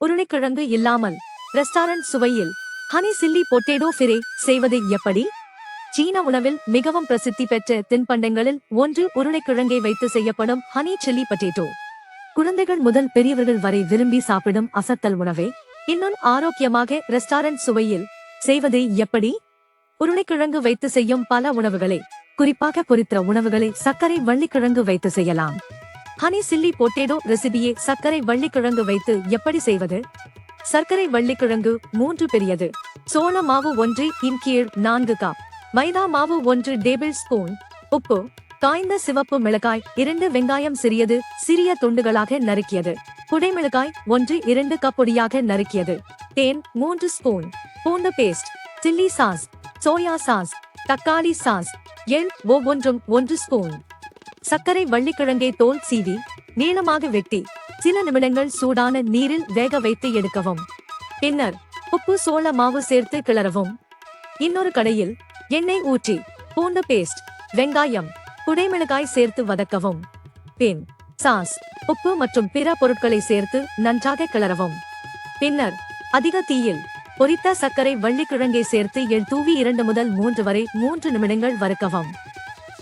உருளைக்கிழங்கு இல்லாமல் ரெஸ்டாரண்ட் சுவையில் ஹனி சில்லி பொட்டேட்டோ ஃபிரே செய்வது எப்படி? சீன உணவில் மிகவும் பிரசித்தி பெற்ற தின்பண்டங்களில் ஒன்று உருளைக்கிழங்கை வைத்து செய்யப்படும் ஹனி சில்லி பொட்டேட்டோ. குழந்தைகள் முதல் பெரியவர்கள் வரை விரும்பி சாப்பிடும் அசத்தல் உணவே. இன்னும் ஆரோக்கியமாக ரெஸ்டாரண்ட் சுவையில் செய்வது எப்படி? உருளைக்கிழங்கு வைத்து செய்யும் பல உணவுகளை, குறிப்பாக பொரித்த உணவுகளை சர்க்கரை வள்ளிக்கிழங்கு வைத்து செய்யலாம். ஹனி சில்லி பொட்டேட்டோ ரெசிபியை சர்க்கரை வள்ளிக்கிழங்கு வைத்து எப்படி செய்வது? சர்க்கரை வள்ளிக்கிழங்கு 3 பெரியது, சோள மாவு 1 இன் கீழ் 4 கப், மைதா மாவு 1 டேபிள் ஸ்பூன், உப்பு, காய்ந்த சிவப்பு மிளகாய் 2, வெங்காயம் சிறிய துண்டுகளாக நறுக்கியது, குடைமிளகாய் 1-2 கப் பொடியாக நறுக்கியது, தேன் 3 ஸ்பூன், பூண்டு paste, chilli sauce, soya sauce, தக்காளி சாஸ், எள் ஒவ்வொன்றும் 1 ஸ்பூன். சர்க்கரை வள்ளிக்கிழங்கை தோல் சீவி நீளமாக வெட்டி சில நிமிடங்கள் சூடான நீரில் வேக வைத்து எடுக்கவும். பின்னர் உப்பு சோள மாவு சேர்த்து கிளறவும். இன்னொரு கடையில் எண்ணெய் ஊற்றி பூண்டு பேஸ்ட், வெங்காயம், குடைமிளகாய் சேர்த்து வதக்கவும். பின் சாஸ், உப்பு மற்றும் பிற பொருட்களை சேர்த்து நன்றாக கிளறவும். பின்னர் அதிக தீயில் பொரித்த சர்க்கரை வள்ளிக்கிழங்கை சேர்த்து எள் தூவி 2 முதல் 3 வரை 3 நிமிடங்கள் வறுக்கவும்.